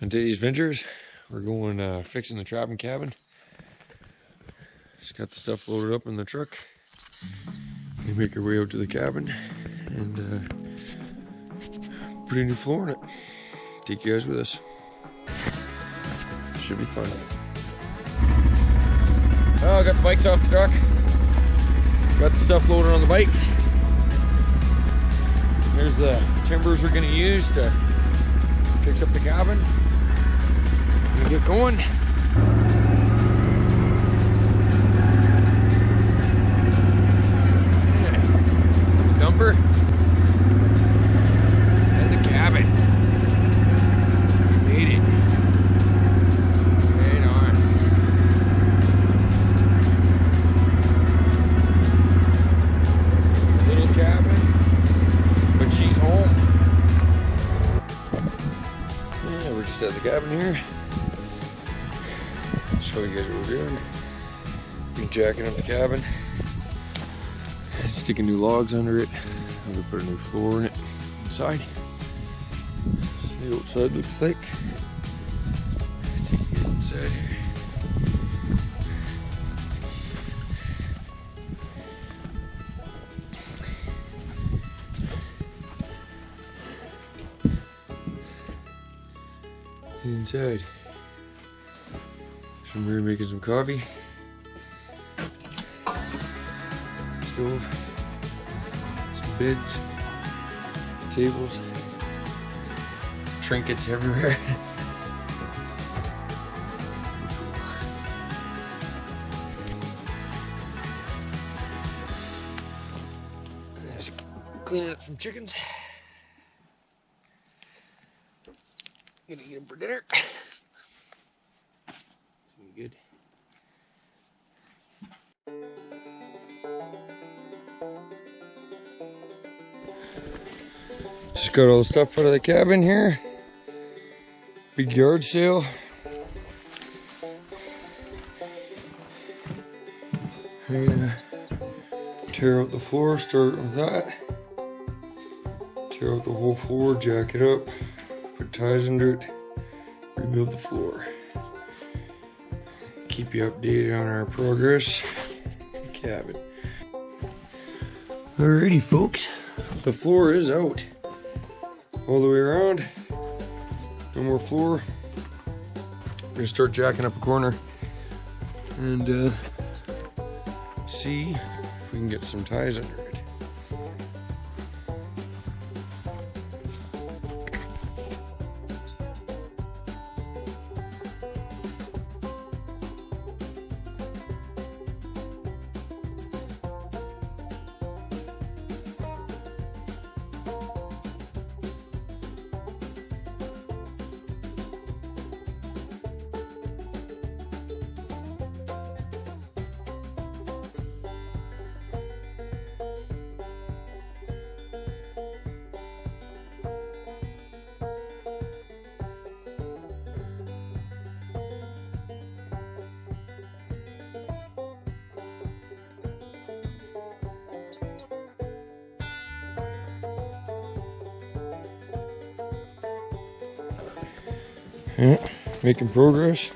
On today's ventures, we're going fixing the trapping cabin. Just got the stuff loaded up in the truck. We make our way out to the cabin and put a new floor in it. Take you guys with us. Should be fun. Oh, I got the bikes off the truck. Got the stuff loaded on the bikes. Here's the timbers we're gonna use to fix up the cabin. Gonna get going. Yeah. Dumper and the cabin. We made it. Right on. It's a little cabin, but she's home. Yeah, we're just at the cabin here. Show you guys what we're doing. Been jacking up the cabin, sticking new logs under it. I'm gonna put a new floor in it inside. See what the outside looks like. Take you inside here. Inside. So we're making some coffee. Stove. Some beds. Tables. Trinkets everywhere. Just cleaning up some chickens. Gonna eat them for dinner. Good. Just got all the stuff out of the cabin here. Big yard sale. I'm gonna tear out the floor, start with that. Tear out the whole floor, jack it up, put ties under it, rebuild the floor. Keep you updated on our progress. Cabin. Alrighty, folks. The floor is out. All the way around. No more floor. We're gonna start jacking up a corner and see if we can get some ties under it. Yeah, making progress.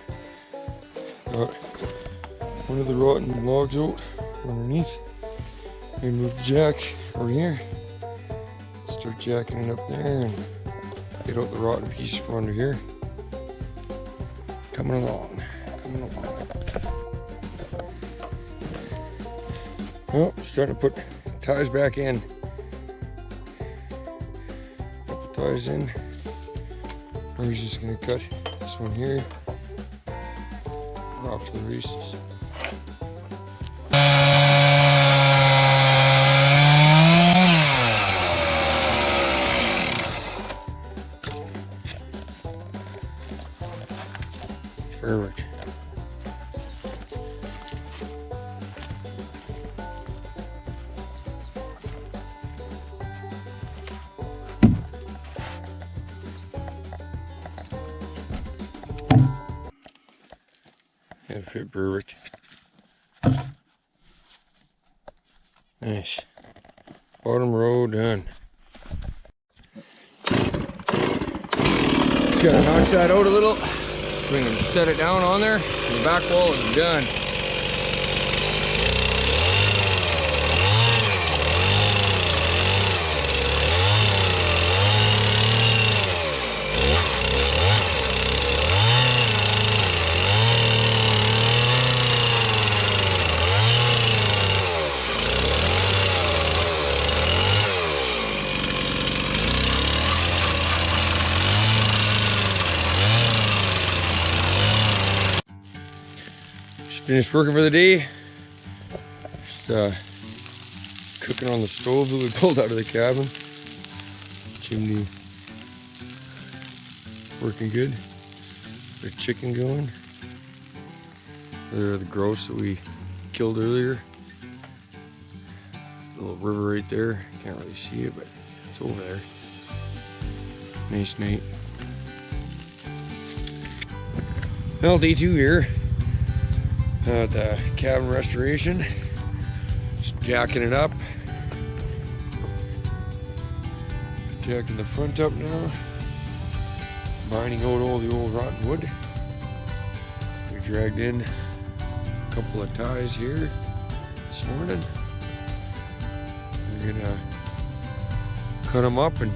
Got one of the rotten logs out underneath. And move the jack over here. Start jacking it up there and get out the rotten pieces from under here. Coming along. Coming along. Oh, starting to put ties back in. Couple ties in. We're just gonna cut this one here. We're off to the races. Perfect. It'll fit perfect. Nice. Bottom row done. Just gotta knock that out a little. Swing and set it down on there. And the back wall is done. Finished working for the day. Just cooking on the stove that we pulled out of the cabin. Chimney working good. Got chicken going. There are the grouse that we killed earlier. Little river right there. Can't really see it, but it's over there. Nice night. Well, day 2 here. At the cabin restoration, just jacking it up, jacking the front up now, mining out all the old rotten wood. We dragged in a couple of ties here this morning. We're gonna cut them up and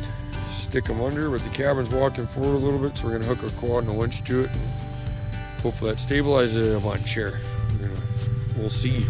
stick them under, but the cabin's walking forward a little bit, so we're gonna hook a quad and a winch to it, and hopefully that stabilizes it a bunch here. We'll see.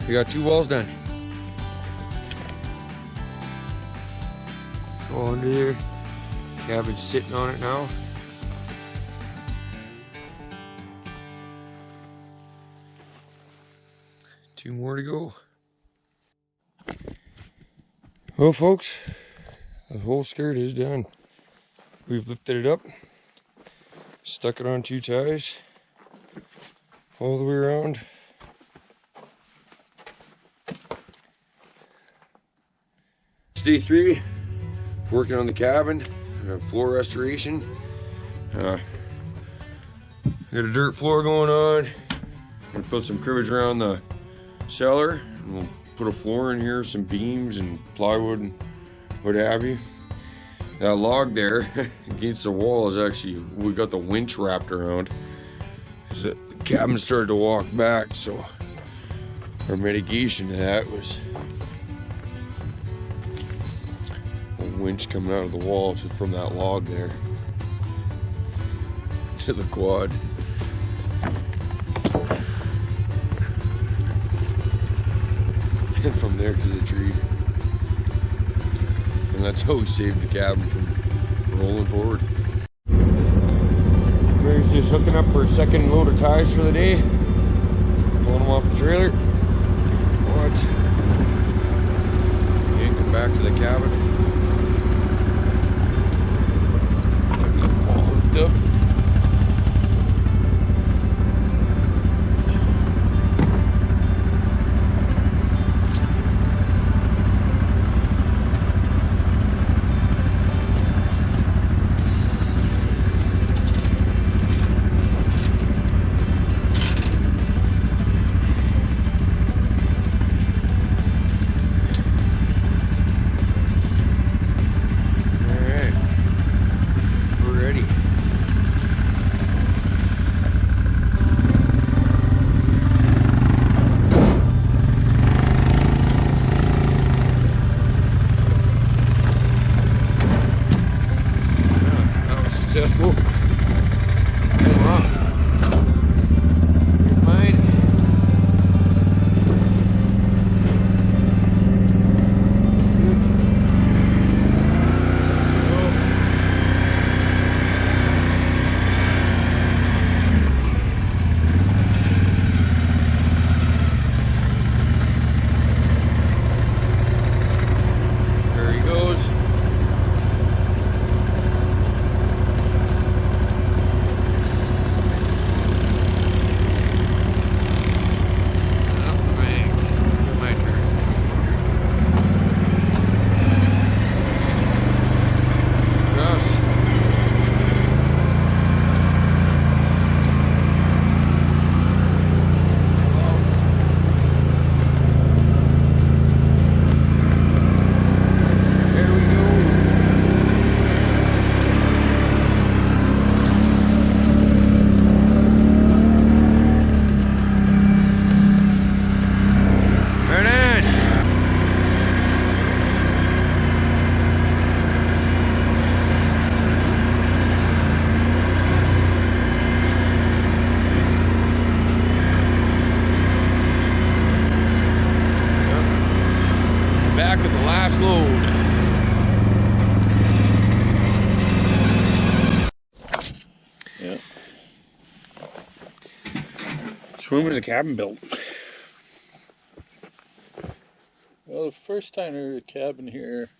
We got 2 walls done. Go under there. Cabin's sitting on it now. Two more to go. Well, folks, the whole skirt is done. We've lifted it up, stuck it on 2 ties all the way around. It's day 3, working on the cabin, floor restoration. Got a dirt floor going on. Gonna put some cribbage around the cellar, and we'll put a floor in here, some beams and plywood and what have you. That log there against the wall is actually, we got the winch wrapped around. The cabin started to walk back, so our mitigation to that was a winch coming out of the wall from that log there to the quad. And from there to the tree. And that's how we saved the cabin from rolling forward. Mary's just hooking up her second load of ties for the day. Pulling them off the trailer. What? And come back to the cabin. All hooked up. last load. Yeah. So when was the cabin built? Well, the first time there was a cabin here,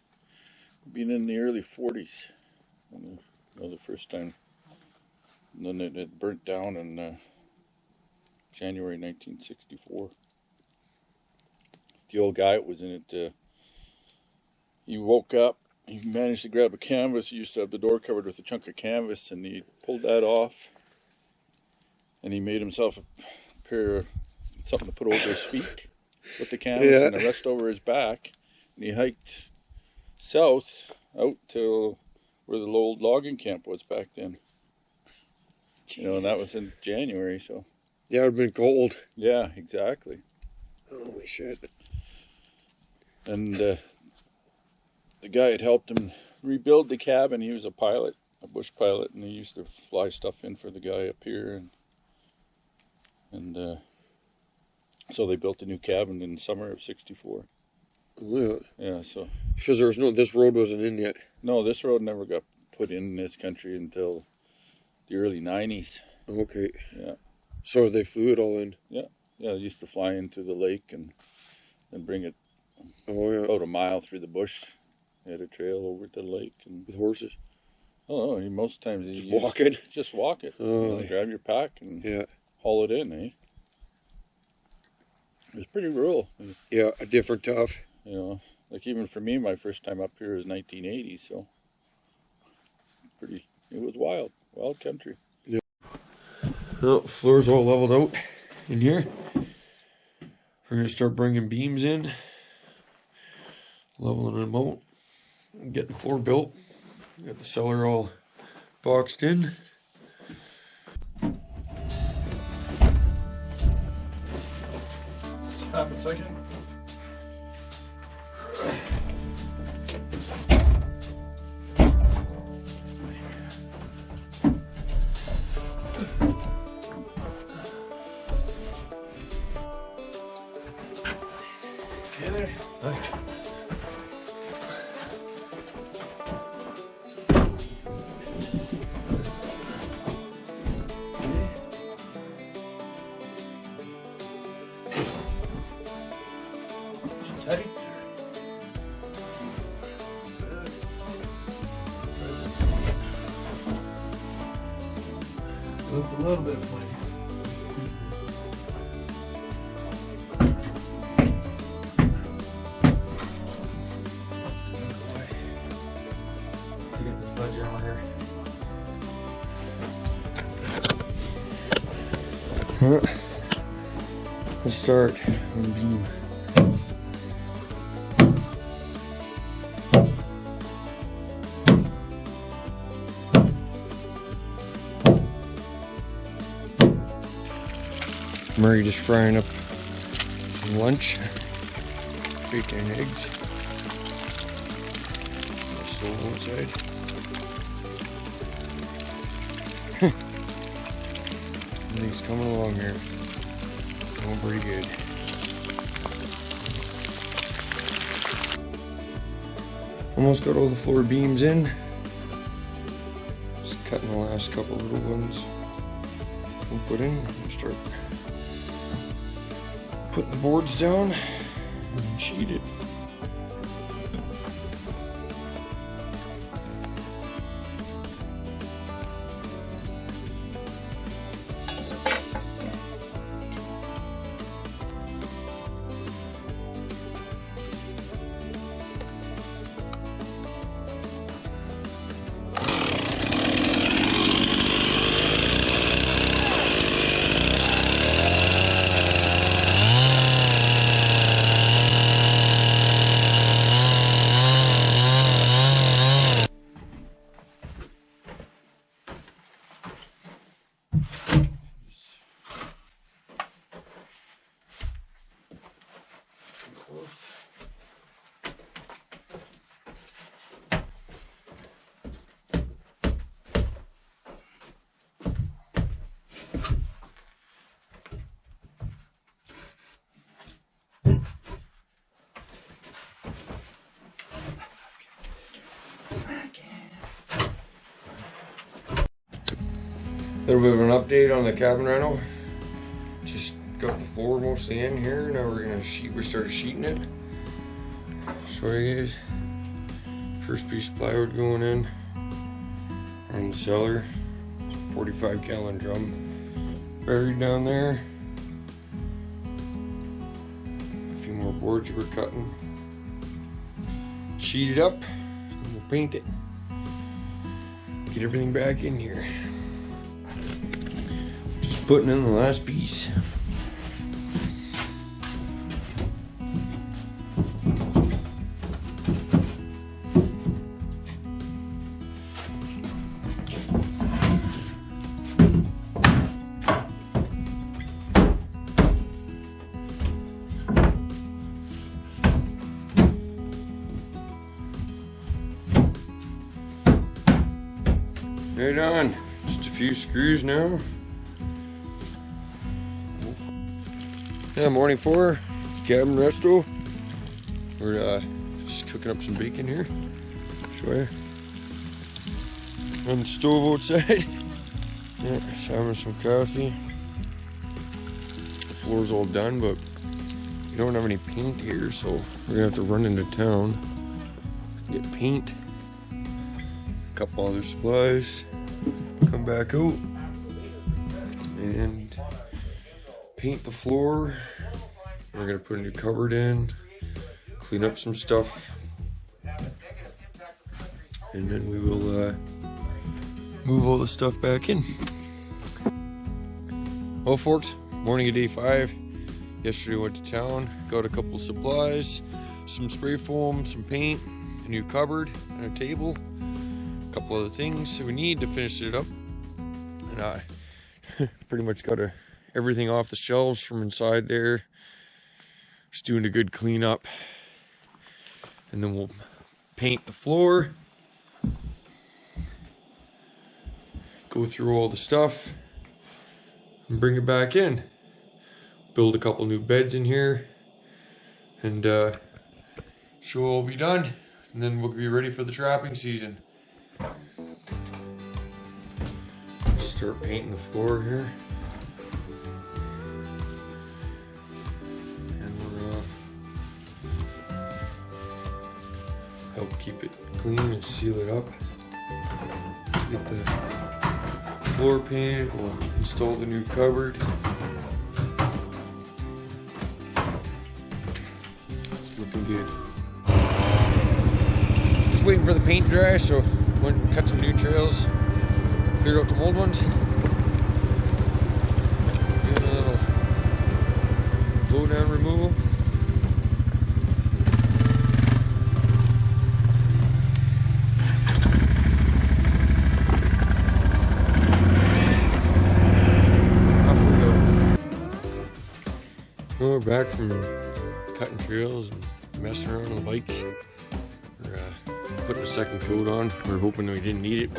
being in the early 40s. The first time. And then it burnt down in January 1964. The old guy that was in it, he woke up, he managed to grab a canvas. He used to have the door covered with a chunk of canvas, and he pulled that off, and he made himself a pair of something to put over his feet with the canvas and the rest over his back, and he hiked south out to where the old logging camp was back then. Jesus. You know, and that was in January, so. Yeah, it would have been cold. Yeah, exactly. Holy shit. And the guy had helped him rebuild the cabin. He was a pilot, a bush pilot, and he used to fly stuff in for the guy up here. And so they built a new cabin in the summer of '64. Yeah. Yeah, so. Because there was this road wasn't in yet. No, this road never got put in this country until the early 90s. Okay. Yeah. So they flew it all in? Yeah. Yeah, they used to fly into the lake and bring it about a mile through the bush. They had a trail over to the lake. And with horses? Oh, no, most times you just walk it? Just walk it. You know, grab your pack and haul it in, eh? It was pretty rural. Yeah, a different tough. You know, like even for me, my first time up here was 1980, so it was wild country. Yeah. Well, floor's all leveled out in here. We're gonna start bringing beams in, leveling them out, get the floor built. Got the cellar all boxed in. Half a second. Okay there. Right. Tight. Look a little bit funny. Get the sledgehammer here. Let's start on the beam. Murray just frying up some lunch, bacon and eggs. Stove outside. Everything's coming along here. It's going pretty good. Almost got all the floor beams in. Just cutting the last couple little ones we'll put in and start putting the boards down and sheet it. Little bit of an update on the cabin rental. Just got the floor mostly in here. Now we're gonna we started sheeting it. Show you guys. First piece of plywood going in. And the cellar. 45-gallon drum buried down there. A few more boards we're cutting. Sheet it up and we'll paint it. Get everything back in here. Just putting in the last piece. Right on. Just a few screws now. Yeah, morning 4, cabin resto. We're just cooking up some bacon here. Show you. On the stove outside. Yeah, just having some coffee. The floor's all done, but we don't have any paint here, so we're gonna have to run into town, get paint. Couple other supplies, come back out and paint the floor. We're gonna put a new cupboard in, clean up some stuff, and then we will move all the stuff back in. Well folks, morning of day 5. Yesterday went to town, got a couple supplies, some spray foam, some paint, a new cupboard and a table. Couple other things that we need to finish it up, and I pretty much got everything off the shelves from inside there. Just doing a good cleanup, and then we'll paint the floor, go through all the stuff and bring it back in, build a couple new beds in here, and show all be done, and then we'll be ready for the trapping season. Start painting the floor here, and we'll help keep it clean and seal it up. Get the floor painted, we'll install the new cupboard. It's looking good. Just waiting for the paint to dry, so went and cut some new trails. Cleared out some old ones. Doing a little blow down removal. Off we go. Well, we're back from cutting trails and messing around on the bikes. We're putting a second coat on. We're hoping we didn't need it.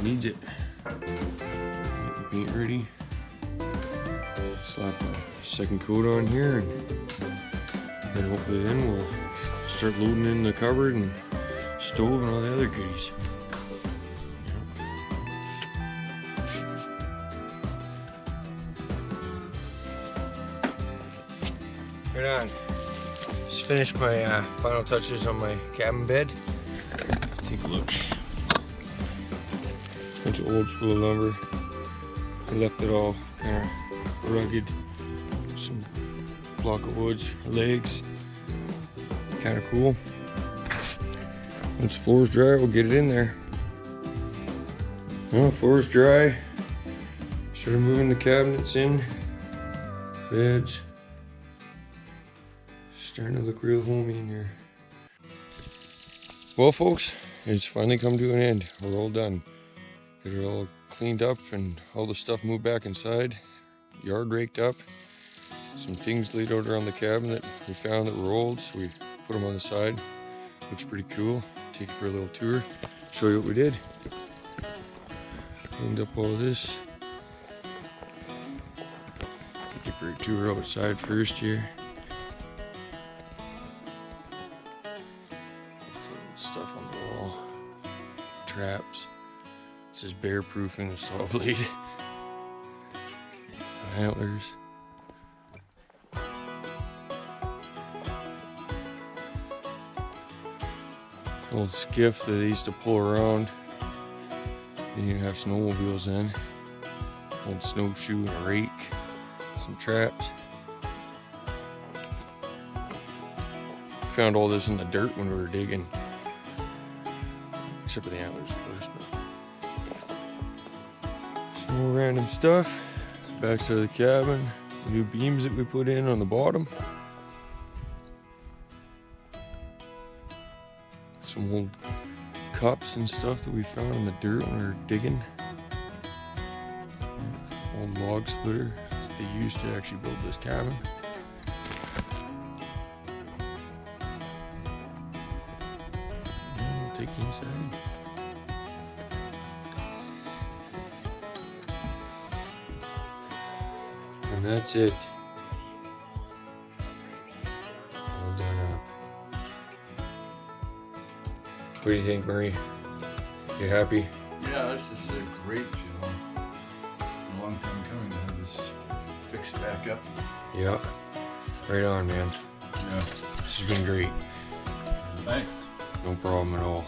Needs it. Get the paint ready. Slap a second coat on here, and then hopefully then we'll start loading in the cupboard and stove and all the other goodies. Right on. Just finished my final touches on my cabin bed. Take a look. Bunch of old school lumber. I left it all kind of rugged. Some block of woods, legs. Kind of cool. Once the floor's dry, we'll get it in there. Well, floor's dry. Started moving the cabinets in. Beds. Starting to look real homey in here. Well folks, it's finally come to an end. We're all done. Get it all cleaned up and all the stuff moved back inside. Yard raked up. Some things laid out around the cabin that we found that were old, so we put them on the side. Looks pretty cool. Take you for a little tour. Show you what we did. Cleaned up all this. Take you for a tour outside first here. Stuff on the wall. Traps. This This is bear proofing the saw blade. Antlers. Old skiff that they used to pull around. Then you have snowmobiles in. Old snowshoe and a rake. Some traps. Found all this in the dirt when we were digging. Except for the antlers, of course. But some more random stuff. Backside of the cabin. The new beams that we put in on the bottom. Some old cups and stuff that we found in the dirt when we were digging. Old log splitter that they used to actually build this cabin. And we'll take you inside. And that's it. All done up. What do you think, Murray? You happy? Yeah, this is great, you know. A long time coming to have this fixed back up. Yeah. Right on, man. Yeah. This has been great. Thanks. No problem at all.